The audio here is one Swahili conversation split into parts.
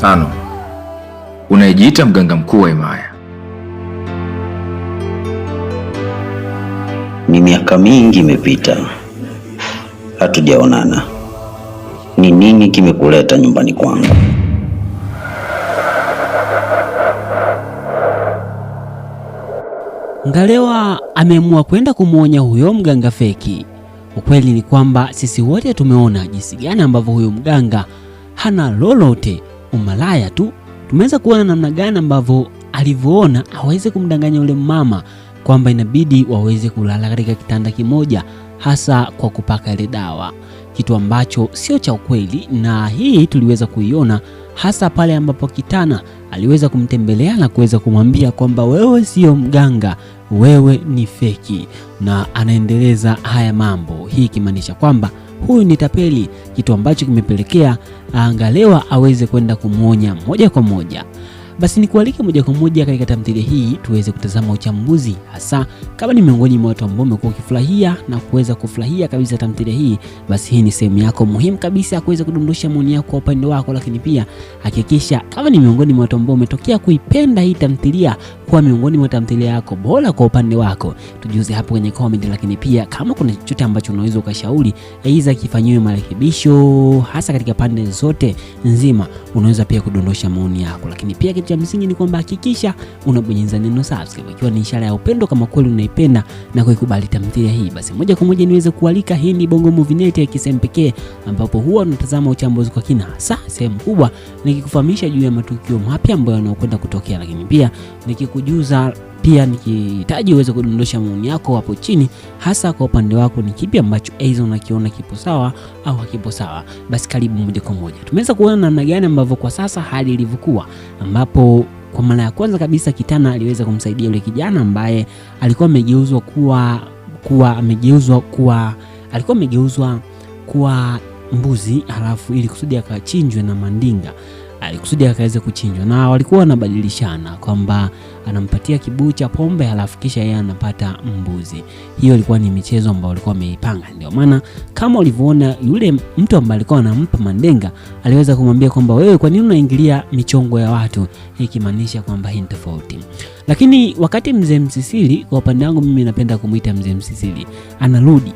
Tano, unayejiita mganga mkuu wa himaya. Ni miaka mingi imepita, hatujaonana. Ni nini kimekuleta nyumbani kwangu? Ngalewa ameamua kwenda kumwonya huyo mganga feki. Ukweli ni kwamba sisi wote tumeona jinsi gani ambavyo huyo mganga hana lolote, umalaya tu. Tumeweza kuona namna gani ambavyo alivyoona aweze kumdanganya yule mama kwamba inabidi waweze kulala katika kitanda kimoja, hasa kwa kupaka ile dawa, kitu ambacho sio cha ukweli. Na hii tuliweza kuiona hasa pale ambapo Kitana aliweza kumtembelea na kuweza kumwambia kwamba wewe sio mganga, wewe ni feki, na anaendeleza haya mambo, hii kimaanisha kwamba huyu ni tapeli, kitu ambacho kimepelekea Ngalewa aweze kwenda kumwonya moja kwa moja. Basi nikualike moja kwa moja katika tamthilia hii tuweze kutazama uchambuzi, hasa kama ni miongoni mwa watu ambao umekuwa ukifurahia na kuweza kufurahia kabisa tamthilia hii, basi hii ni sehemu yako muhimu kabisa ya kuweza kudondosha maoni yako kwa upande wako. Lakini pia hakikisha kama ni miongoni mwa watu ambao umetokea kuipenda hii tamthilia kuwa miongoni mwa tamthilia yako bora kwa upande wako, tujuze hapo kwenye comment. Lakini pia kama kuna chochote ambacho unaweza ukashauri aidha kifanyiwe marekebisho hasa katika pande zote nzima, unaweza pia kudondosha maoni yako. Lakini pia kitu cha msingi ni kwamba hakikisha unabonyeza neno subscribe, ikiwa ni ishara ya upendo kama kweli unaipenda na kuikubali tamthilia hii. Basi moja kwa moja niweze kualika, hii ni Bongo Movie Net ya kisehemu pekee ambapo huwa tunatazama uchambuzi kwa kina, hasa sehemu kubwa nikikufahamisha juu ya matukio mapya ambayo yanakwenda kutokea. Lakini pia nikikujuza pia nikihitaji uweze kudondosha maoni yako hapo chini, hasa kwa upande wako ni kipi ambacho aidha unakiona kipo sawa au hakipo sawa. Basi karibu moja kwa moja. Tumeweza kuona namna gani ambavyo kwa sasa hali ilivyokuwa, ambapo kwa mara ya kwanza kabisa Kitana aliweza kumsaidia yule kijana ambaye alikuwa amegeuzwa kuwa mbuzi, halafu ili kusudi akachinjwe na Mandinga, alikusudi akaweze kuchinjwa, na walikuwa wanabadilishana kwamba anampatia kibuyu cha pombe halafu kisha yeye anapata mbuzi. Hiyo ilikuwa ni michezo ambayo walikuwa wameipanga. Ndio maana kama ulivyoona yule mtu ambaye alikuwa anampa Mandinga aliweza kumwambia kwamba wewe kwa nini unaingilia michongo ya watu, ikimaanisha kwamba hii ni tofauti. Lakini wakati mzee Msisili, kwa upande wangu mimi napenda kumuita mzee Msisili, anarudi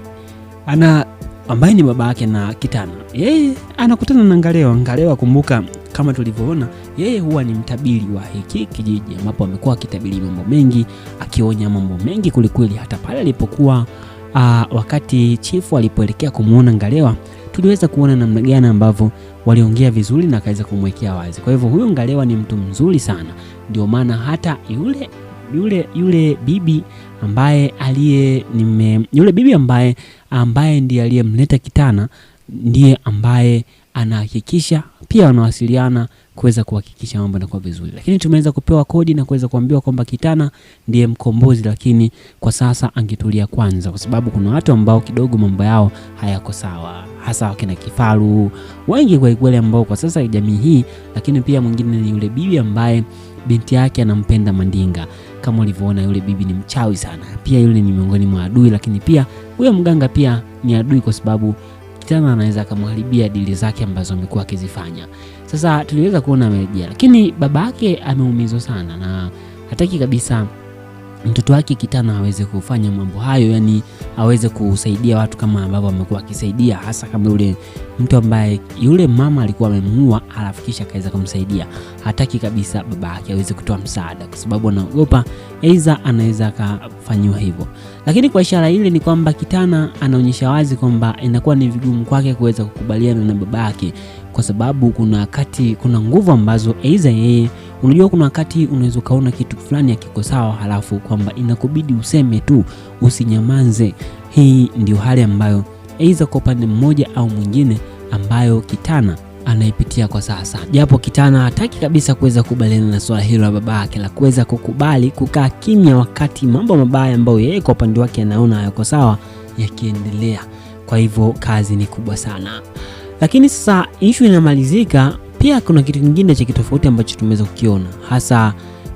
ambaye ni baba yake na Kitana, yeye anakutana na Ngalewa. Kumbuka kama tulivyoona, yeye huwa ni mtabiri wa hiki kijiji, ambapo amekuwa akitabiri mambo mengi, akionya mambo mengi kulikweli. Hata pale alipokuwa wakati chifu alipoelekea kumuona Ngalewa, tuliweza kuona namna gani ambavyo waliongea vizuri na akaweza kumwekea wazi. Kwa hivyo huyu Ngalewa ni mtu mzuri sana, ndio maana hata yule bibi ambaye ndiye aliyemleta Kitana ndiye ambaye anahakikisha pia wanawasiliana kuweza kuhakikisha mambo yanakuwa vizuri. Lakini tumeweza kupewa kodi na kuweza kuambiwa kwamba Kitana ndiye mkombozi, lakini kwa sasa angetulia kwanza, kwa sababu kuna watu ambao kidogo mambo yao hayako sawa, hasa wakina Kifaru wengi kwa kweli ambao kwa sasa jamii hii. Lakini pia mwingine ni yule bibi ambaye binti yake anampenda Mandinga. Kama ulivyoona yule bibi ni mchawi sana, pia yule ni miongoni mwa adui. Lakini pia huyo mganga pia ni adui, kwa sababu Kitana anaweza kumharibia dili zake ambazo amekuwa akizifanya. Sasa tuliweza kuona amerejea, lakini babake ameumizwa sana na hataki kabisa mtoto wake Kitana aweze kufanya mambo hayo, yani aweze kusaidia watu kama ambavyo amekuwa akisaidia, hasa kama yule mtu ambaye yule mama alikuwa amemuua alafu kisha kaweza kumsaidia. Hataki kabisa babake aweze kutoa msaada, kwa sababu anaogopa aidha anaweza kufanywa hivyo. Lakini kwa ishara ile ni kwamba Kitana anaonyesha wazi kwamba inakuwa ni vigumu kwake kuweza kukubaliana na babake, kwa sababu kuna nguvu ambazo aidha yeye, unajua kuna wakati unaweza kaona kitu fulani hakiko sawa, halafu kwamba inakubidi useme tu, usinyamanze. Hii ndio hali ambayo aidha kwa upande mmoja au mwingine ambayo Kitana anaipitia kwa sasa, japo Kitana hataki kabisa kuweza kukubaliana na swala hilo la babake la kuweza kukubali kukaa kimya wakati mambo mabaya ambayo yeye kwa upande wake anaona hayako sawa yakiendelea. Kwa hivyo kazi ni kubwa sana. Lakini sasa issue inamalizika, pia kuna kitu kingine cha kitofauti ambacho tumeweza kukiona, hasa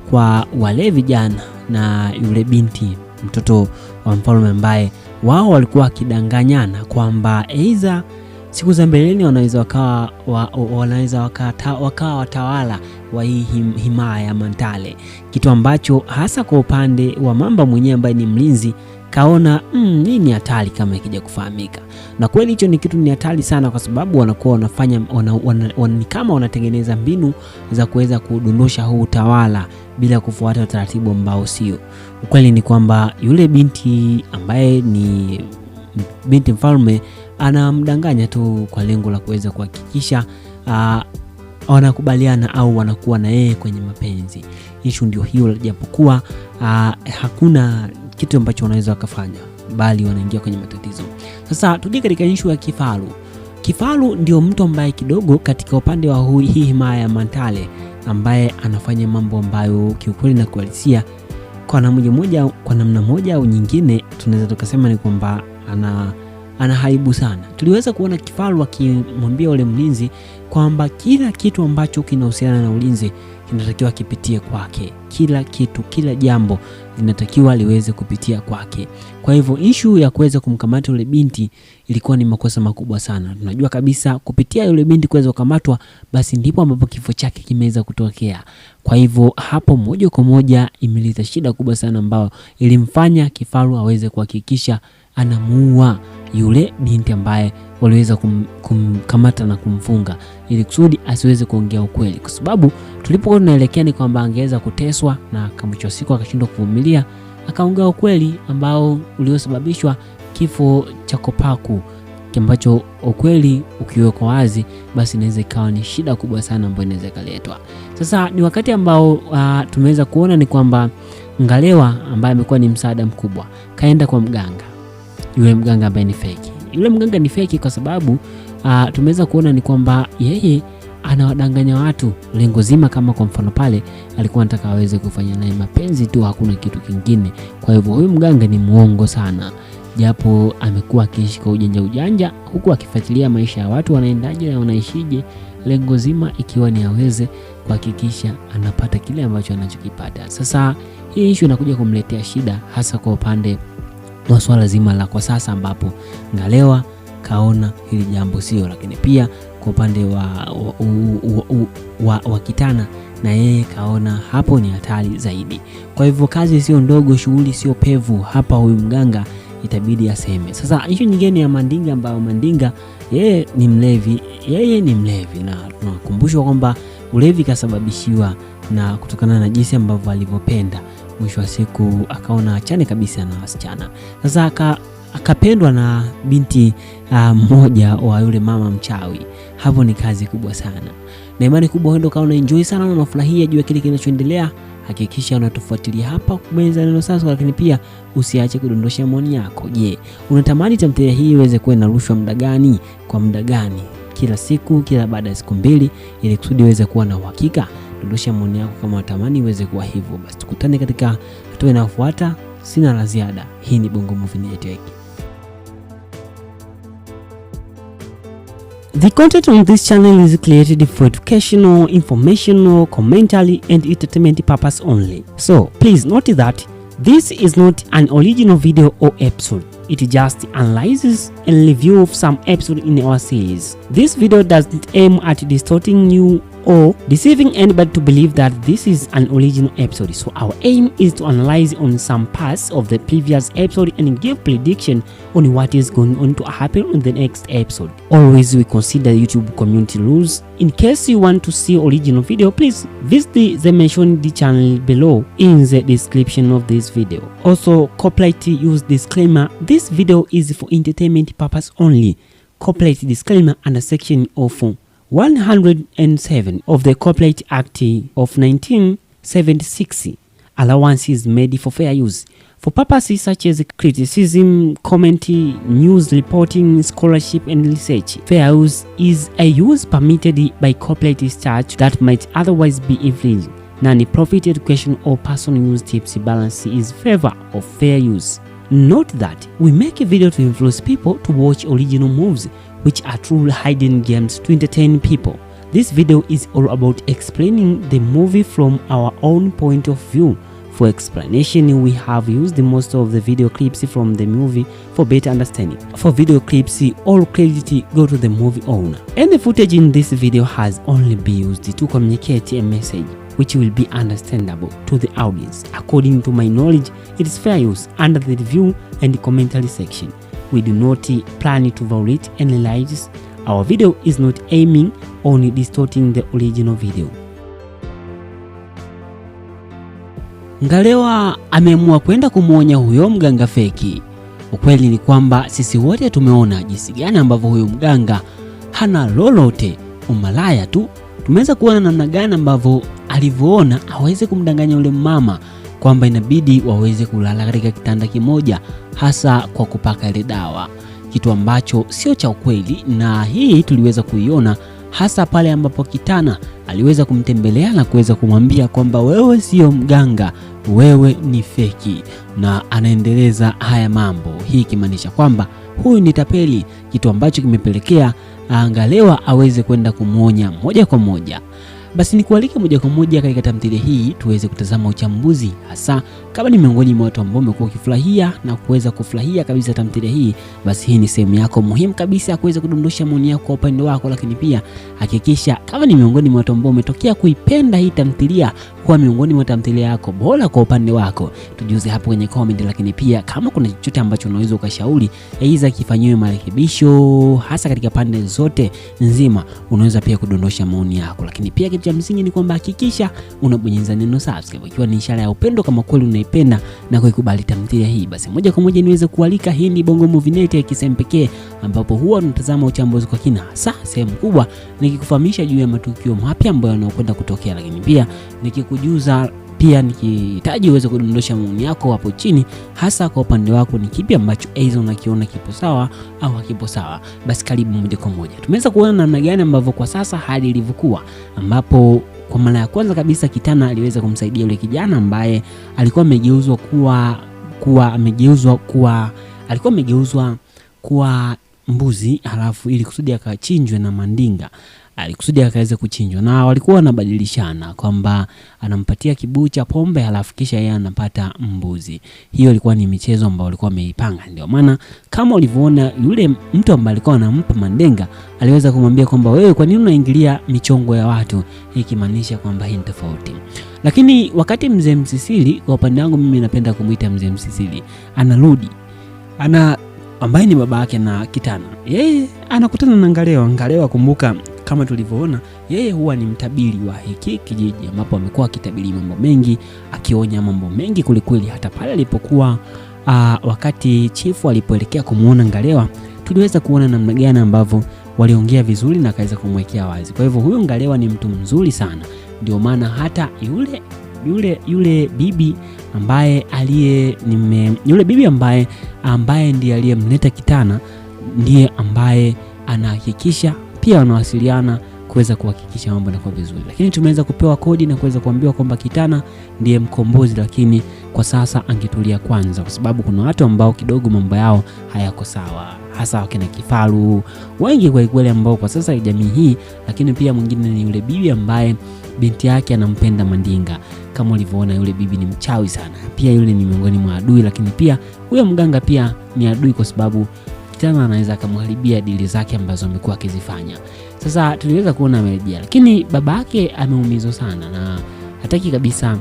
kwa wale vijana na yule binti mtoto wa mfalme ambaye wao walikuwa wakidanganyana kwamba aidha siku za mbeleni wanaweza wakawa watawala wa hii himaya ya Mantale, kitu ambacho hasa kwa upande wa Mamba mwenyewe ambaye ni mlinzi kaona hii ni hatari kama ikija kufahamika. Na kweli hicho ni kitu ni hatari sana, kwa sababu wanakuwa wanafanya kama wanatengeneza mbinu za kuweza kudondosha huu utawala bila kufuata utaratibu ambao sio. Ukweli ni kwamba yule binti ambaye ni binti mfalme anamdanganya tu kwa lengo la kuweza kuhakikisha wanakubaliana au wanakuwa na yeye kwenye mapenzi. Issue ndio hiyo, japokuwa hakuna kitu ambacho wanaweza wakafanya, bali wanaingia kwenye matatizo. Sasa tuje katika issue ya Kifaru. Kifaru ndio mtu ambaye kidogo katika upande wa hii himaya ya Mantale ambaye anafanya mambo ambayo kiukweli na kuhalisia kwa namna moja au nyingine tunaweza tukasema ni kwamba anaharibu sana. Tuliweza kuona Kifaru akimwambia yule mlinzi kwamba kila kitu ambacho kinahusiana na ulinzi kinatakiwa kipitie kwake. Kila jambo linatakiwa liweze kupitia kwake. Kwa hivyo issue ya kuweza kumkamata yule binti ilikuwa ni makosa makubwa sana. Tunajua kabisa kupitia yule binti kuweza kukamatwa, basi ndipo ambapo kifo chake kimeweza kutokea. Kwa hivyo hapo moja kwa moja imeleta shida kubwa sana ambayo ilimfanya Kifaru aweze kuhakikisha anamuua yule binti ambaye waliweza kumkamata na kumfunga, ili kusudi asiweze kuongea ukweli, kwa sababu tulipokuwa tunaelekea ni kwamba angeweza kuteswa na kama mwisho siku akashindwa kuvumilia akaongea ukweli ambao uliosababishwa kifo cha Kopaku, ambacho ukweli ukiwekwa wazi basi inaweza ikawa ni shida kubwa sana ambayo inaweza kaletwa. Sasa ni wakati ambao tumeweza kuona ni kwamba Ngalewa ambaye amekuwa ni msaada mkubwa kaenda kwa mganga. Yule mganga ambaye ni fake. Yule mganga ni fake kwa sababu tumeweza kuona ni kwamba yeye anawadanganya watu. Lengo zima kama kwa mfano pale alikuwa anataka aweze kufanya naye mapenzi tu, hakuna kitu kingine. Kwa hivyo huyu mganga ni muongo sana, japo amekuwa akiishi kwa ujanja huku akifuatilia maisha ya watu wanaendaje na wanaishije, lengo zima ikiwa ni aweze kuhakikisha anapata kile ambacho anachokipata. Sasa hii issue inakuja kumletea shida hasa kwa upande wa swala zima la kwa sasa, ambapo Ngalewa kaona hili jambo sio, lakini pia kwa upande wa Kitana na yeye kaona hapo ni hatari zaidi. Kwa hivyo kazi sio ndogo, shughuli sio pevu. Hapa huyu mganga itabidi aseme. Sasa issue nyingine ya Mandinga, ambayo Mandinga yeye ni mlevi na tunakumbushwa kwamba ulevi kasababishiwa na kutokana na jinsi ambavyo alivyopenda. Mwisho wa siku akaona achane kabisa na wasichana. Sasa akapendwa na binti mmoja wa yule mama mchawi. Hapo ni kazi kubwa sana. Na imani kubwa ndio kaona enjoy sana na unafurahia juu ya kile kinachoendelea. Hakikisha unatufuatilia hapa kubonyeza neno sasa, lakini pia usiache kudondosha maoni yako. Je, unatamani tamthilia hii iweze kuwa inarushwa muda gani, kwa muda gani? Kila siku, kila baada ya siku mbili, ili kusudi iweze kuwa na uhakika? Dondosha maoni yako kama unatamani iweze kuwa hivyo. Basi tukutane katika hatua inayofuata. Sina la ziada. Hii ni Bongo Movie Network. The content on this channel is created for educational, informational, commentary and entertainment purpose only. So please note that this is not an original video or episode. It just analyzes and review of some episode in our series. This video doesn't aim at distorting you or deceiving anybody to believe that this is an original episode. So our aim is to analyze on some parts of the previous episode and give prediction on what is going on to happen in the next episode. Always we consider YouTube community rules. In case you want to see original video, please visit the mentioned channel below in the description of this video. Also, copyright use disclaimer. This video is for entertainment purpose only. Copyright disclaimer under section of 107 of the Copyright Act of 1976. Allowance is made for fair use for purposes such as criticism, commentary, news reporting, scholarship and research. Fair use is a use permitted by copyright statute that might otherwise be infringed. Non-profit education or personal use tips balance is favor of fair use. Note that we make a video to influence people to watch original movies, which are truly hidden gems to entertain people. This video is all about explaining the movie from our own point of view, For explanation, we have used most of the video clips from the movie for better understanding. For video clips, all credit go to the movie owner. And the footage in this video has only been used to communicate a message which will be understandable to the audience. According to my knowledge, it is fair use under the review and commentary section. We do not plan to violate any rights. Our video is not aiming on distorting the original video. Ngalewa ameamua kwenda kumwonya huyo mganga feki. Ukweli ni kwamba sisi wote tumeona jinsi gani ambavyo huyo mganga hana lolote, umalaya tu. Tumeweza kuona namna gani ambavyo alivyoona aweze kumdanganya yule mama kwamba inabidi waweze kulala katika kitanda kimoja, hasa kwa kupaka ile dawa, kitu ambacho sio cha ukweli. Na hii tuliweza kuiona hasa pale ambapo Kitana aliweza kumtembelea na kuweza kumwambia kwamba wewe sio mganga, wewe ni feki, na anaendeleza haya mambo. Hii kimaanisha kwamba huyu ni tapeli, kitu ambacho kimepelekea Ngalewa aweze kwenda kumwonya moja kwa moja. Basi nikualike moja kwa moja katika tamthilia hii tuweze kutazama uchambuzi, hasa kama ni miongoni mwa watu ambao umekuwa ukifurahia na kuweza kufurahia kabisa tamthilia hii, basi hii ni sehemu yako muhimu kabisa ya kuweza kudondosha maoni yako kwa upande wako. Lakini pia hakikisha kama ni miongoni mwa watu ambao umetokea kuipenda hii tamthilia, kwa miongoni mwa tamthilia yako bora kwa upande wako, tujuze hapo kwenye comment. Lakini pia kama kuna chochote ambacho unaweza ukashauri aidha kifanyiwe marekebisho hasa katika pande zote nzima, unaweza pia kudondosha maoni yako. Lakini pia kitu cha msingi ni kwamba hakikisha unabonyeza neno subscribe, ikiwa ni ishara ya upendo kama kweli unaipenda na kuikubali tamthilia hii. Basi moja kwa moja niweze kualika, hii ni Bongo Movie Net ya kisehemu pekee ambapo huwa tunatazama uchambuzi kwa kina, hasa sehemu kubwa nikikufahamisha juu ya matukio mapya ambayo yanakwenda kutokea. Lakini pia nikikujuza pia nikihitaji uweze kudondosha maoni yako hapo chini, hasa kwa upande wako ni kipi ambacho aidha unakiona kipo sawa au hakipo sawa. Basi karibu moja kwa moja. Tumeweza kuona namna gani ambavyo kwa sasa hali ilivyokuwa, ambapo kwa mara ya kwanza kabisa Kitana aliweza kumsaidia yule kijana ambaye alikuwa amegeuzwa kuwa mbuzi, halafu ili kusudi akachinjwe na Mandinga, alikusudi akaweze kuchinjwa, na walikuwa wanabadilishana kwamba anampatia kibuyu cha pombe halafu kisha yeye anapata mbuzi. Hiyo ilikuwa ni michezo ambayo walikuwa wameipanga. Ndio maana kama ulivyoona yule mtu ambaye alikuwa anampa Mandinga aliweza kumwambia kwamba wewe kwa nini unaingilia michongo ya watu, ikimaanisha kwamba hii ni tofauti. Lakini wakati mzee Msisili, kwa upande wangu mimi napenda kumuita mzee Msisili, anarudi ambaye ni baba yake na Kitana, yeye anakutana na Ngalewa. Kumbuka kama tulivyoona, yeye huwa ni mtabiri wa hiki kijiji, ambapo amekuwa akitabiri mambo mengi, akionya mambo mengi kulikweli. Hata pale alipokuwa wakati chifu alipoelekea kumuona Ngalewa, tuliweza kuona namna gani ambavyo waliongea vizuri na akaweza kumwekea wazi. Kwa hivyo huyu Ngalewa ni mtu mzuri sana, ndio maana hata yule bibi ambaye ambaye ndiye aliyemleta Kitana ndiye ambaye anahakikisha pia wanawasiliana kuweza kuhakikisha mambo yanakuwa vizuri. Lakini tumeweza kupewa kodi na kuweza kuambiwa kwamba Kitana ndiye mkombozi, lakini kwa sasa angetulia kwanza, kwa sababu kuna watu ambao kidogo mambo yao hayako sawa, hasa wakina Kifaru wengi kwa kweli ambao kwa sasa jamii hii. Lakini pia mwingine ni yule bibi ambaye binti yake anampenda Mandinga. Kama ulivyoona, yule bibi ni mchawi sana, pia yule ni miongoni mwa adui. Lakini pia huyo mganga pia ni adui, kwa sababu Kitana anaweza kumharibia dili zake ambazo amekuwa akizifanya. Sasa tuliweza kuona amerejea, lakini babake ameumizwa sana na hataki kabisa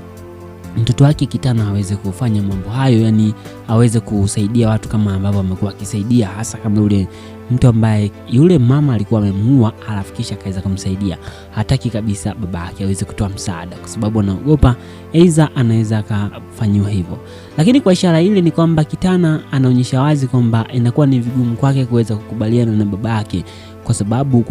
mtoto wake Kitana aweze kufanya mambo hayo, yani aweze kusaidia watu kama ambavyo amekuwa akisaidia, hasa kama yule mtu ambaye yule mama alikuwa amemuua alafu kisha akaweza kumsaidia. Hataki kabisa baba yake aweze kutoa msaada, kwa sababu anaogopa aidha anaweza akafanywa hivyo. Lakini kwa ishara ile ni kwamba Kitana anaonyesha wazi kwamba inakuwa ni vigumu kwake kuweza kukubaliana na baba yake, kwa sababu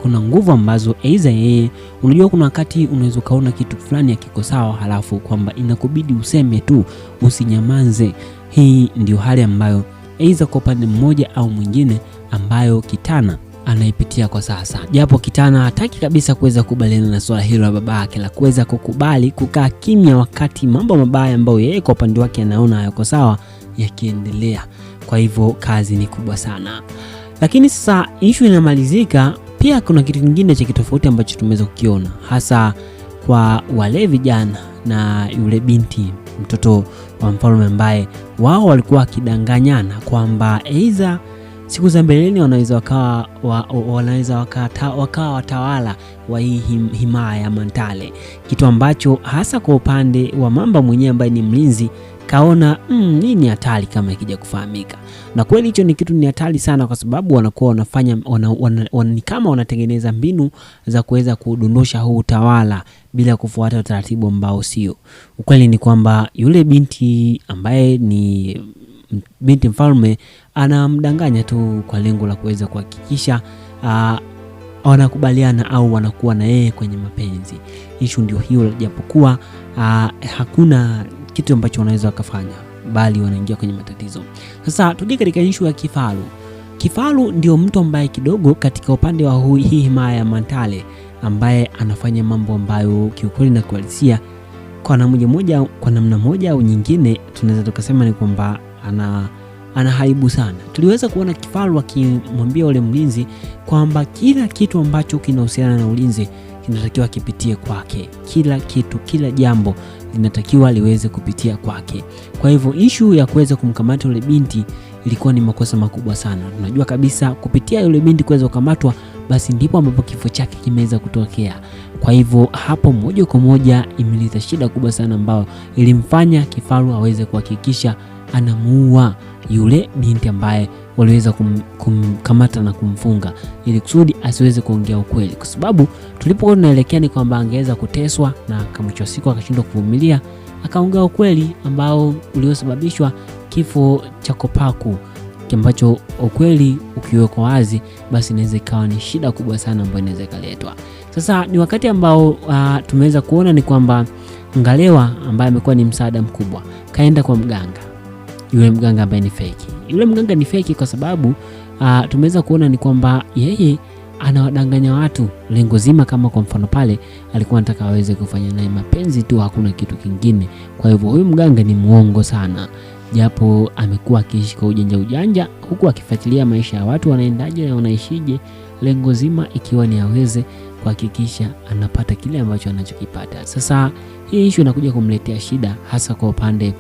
kuna nguvu ambazo aidha yeye, unajua kuna wakati unaweza kaona kitu fulani hakiko sawa, halafu kwamba inakubidi useme tu, usinyamanze. Hii ndio hali ambayo aidha kwa upande mmoja au mwingine ambayo Kitana anaipitia kwa sasa. Japo Kitana hataki kabisa kuweza kukubaliana na swala hilo la baba yake la kuweza kukubali kukaa kimya wakati mambo mabaya ambayo yeye kwa upande wake anaona hayako sawa yakiendelea. Kwa hivyo kazi ni kubwa sana. Lakini sasa issue inamalizika, pia kuna kitu kingine cha kitofauti ambacho tumeweza kukiona, hasa kwa wale vijana na yule binti, mtoto wa mfalme, ambaye wao walikuwa wakidanganyana kwamba aidha siku za mbeleni wanaweza wakawa watawala wa hii himaya ya Mantale, kitu ambacho hasa kwa upande wa Mamba mwenyewe ambaye ni mlinzi kaona hii ni hatari kama ikija kufahamika. Na kweli hicho ni kitu ni hatari sana, kwa sababu wanakuwa wanafanya kama wanatengeneza mbinu za kuweza kudondosha huu utawala bila kufuata utaratibu ambao sio. Ukweli ni kwamba yule binti ambaye ni binti mfalme anamdanganya tu kwa lengo la kuweza kuhakikisha wanakubaliana au wanakuwa na yeye kwenye mapenzi. Issue ndio hiyo, japokuwa hakuna kitu ambacho wanaweza wakafanya, bali wanaingia kwenye matatizo. Sasa tuje katika issue ya Kifaru. Kifaru ndio mtu ambaye kidogo katika upande wa hii himaya ya Mantale ambaye anafanya mambo ambayo kiukweli na kuhalisia kwa namna moja au nyingine tunaweza tukasema ni kwamba anaharibu sana. Tuliweza kuona Kifaru akimwambia yule mlinzi kwamba kila kitu ambacho kinahusiana na ulinzi kinatakiwa kipitie kwake. Kila kitu, kila jambo linatakiwa liweze kupitia kwake. Kwa hivyo issue ya kuweza kumkamata yule binti ilikuwa ni makosa makubwa sana. Tunajua kabisa kupitia yule binti kuweza kukamatwa, basi ndipo ambapo kifo chake kimeweza kutokea. Kwa hivyo hapo moja kwa moja imeleta shida kubwa sana ambayo ilimfanya Kifaru aweze kuhakikisha anamuua yule binti ambaye waliweza kumkamata na kumfunga, ili kusudi asiweze kuongea ukweli, kwa sababu tulipokuwa tunaelekea ni kwamba angeweza kuteswa na kama mwisho siku akashindwa kuvumilia akaongea ukweli ambao uliosababishwa kifo cha Kopaku, ambacho ukweli ukiwekwa wazi basi inaweza ikawa ni shida kubwa sana ambayo inaweza ikaletwa. Sasa ni wakati ambao tumeweza kuona ni kwamba Ngalewa ambaye amekuwa ni msaada mkubwa kaenda kwa mganga. Yule mganga ambaye ni fake. Yule mganga ni fake kwa sababu tumeweza kuona ni kwamba yeye anawadanganya watu. Lengo zima kama kwa mfano pale alikuwa anataka aweze kufanya naye mapenzi tu, hakuna kitu kingine. Kwa hivyo huyu mganga ni muongo sana, japo amekuwa akiishi kwa ujanja huku akifuatilia maisha ya watu wanaendaje na wanaishije, lengo zima ikiwa ni aweze kuhakikisha anapata kile ambacho anachokipata. Sasa hii issue inakuja kumletea shida hasa kwa upande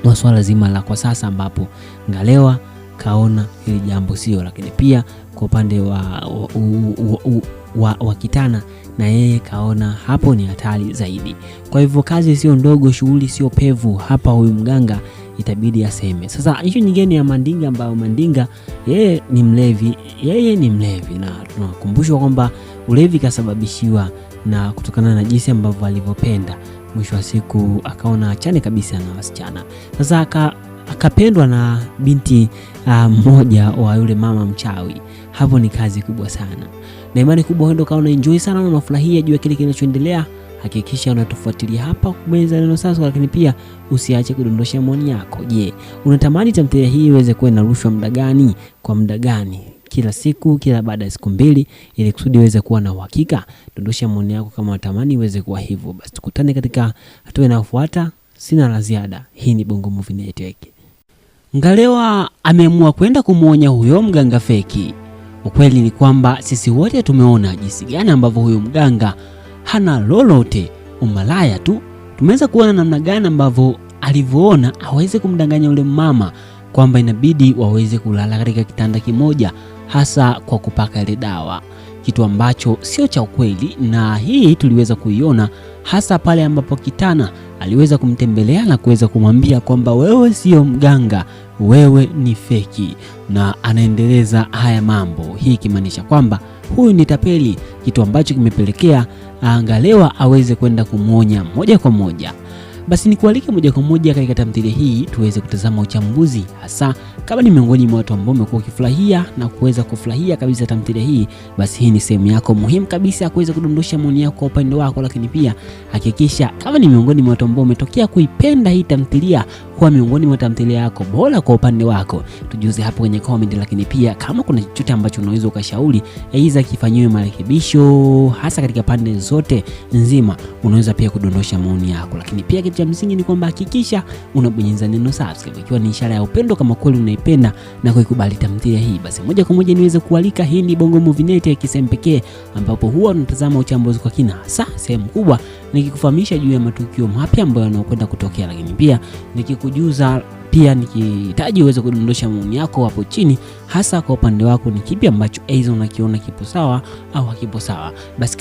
wa swala zima la kwa sasa, ambapo Ngalewa kaona hili jambo sio, lakini pia kwa upande wa Kitana na yeye kaona hapo ni hatari zaidi. Kwa hivyo kazi sio ndogo, shughuli sio pevu, hapa huyu mganga itabidi aseme. Sasa issue nyingine ya Mandinga, ambayo Mandinga yeye ni mlevi na tunakumbushwa kwamba ulevi kasababishiwa na kutokana na jinsi ambavyo alivyopenda. Mwisho wa siku akaona achane kabisa na wasichana. Sasa akapendwa na binti mmoja wa yule mama mchawi. Hapo ni kazi kubwa sana, na imani kubwa ndio kaona enjoy sana na unafurahia juu ya kile kinachoendelea. Hakikisha unatufuatilia hapa Kubonyeza Neno Sasa, lakini pia usiache kudondosha maoni yako. Je, unatamani tamthilia hii iweze kuwa inarushwa muda gani, kwa muda gani, kila siku, kila baada ya siku mbili, ili kusudi iweze kuwa na uhakika? Dondosha maoni yako kama unatamani iweze kuwa hivyo. Basi tukutane katika hatua inayofuata. Sina la ziada. Hii ni Bongo Movie Network. Ngalewa ameamua kwenda kumuonya huyo mganga feki. Ukweli ni kwamba sisi wote tumeona jinsi gani ambavyo huyo mganga hana lolote, umalaya tu. Tumeweza kuona namna gani ambavyo alivyoona aweze kumdanganya yule mama kwamba inabidi waweze kulala katika kitanda kimoja, hasa kwa kupaka ile dawa, kitu ambacho sio cha ukweli. Na hii tuliweza kuiona hasa pale ambapo Kitana aliweza kumtembelea na kuweza kumwambia kwamba wewe sio mganga, wewe ni feki, na anaendeleza haya mambo. Hii kimaanisha kwamba huyu ni tapeli, kitu ambacho kimepelekea Ngalewa aweze kwenda kumuonya moja kwa moja. Basi nikualike moja kwa moja katika tamthilia hii tuweze kutazama uchambuzi, hasa kama ni miongoni mwa watu ambao umekuwa ukifurahia na kuweza kufurahia kabisa tamthilia hii, basi hii ni sehemu yako muhimu kabisa ya kuweza kudondosha maoni yako kwa upande wako. Lakini pia hakikisha kama ni miongoni mwa watu ambao umetokea kuipenda hii tamthilia, kwa miongoni mwa tamthilia yako bora kwa upande wako, tujuze hapo kwenye comment. Lakini pia kama kuna chochote ambacho unaweza ukashauri aidha kifanyiwe marekebisho hasa katika pande zote nzima, unaweza pia kudondosha maoni yako. Lakini pia kitu cha msingi ni kwamba hakikisha unabonyeza neno subscribe, ikiwa ni ishara ya upendo kama kweli unaipenda na kuikubali tamthilia hii. Basi moja kwa moja niweze kualika, hii ni Bongo Movie Night ya kisehemu pekee ambapo huwa tunatazama uchambuzi kwa kina, hasa sehemu kubwa nikikufahamisha juu ya matukio mapya ambayo yanayokwenda kutokea, lakini pia nikikujuza pia nikihitaji uweze kudondosha maoni yako hapo chini, hasa kwa upande wako ni kipi ambacho aidha unakiona kipo sawa au hakipo sawa. Basi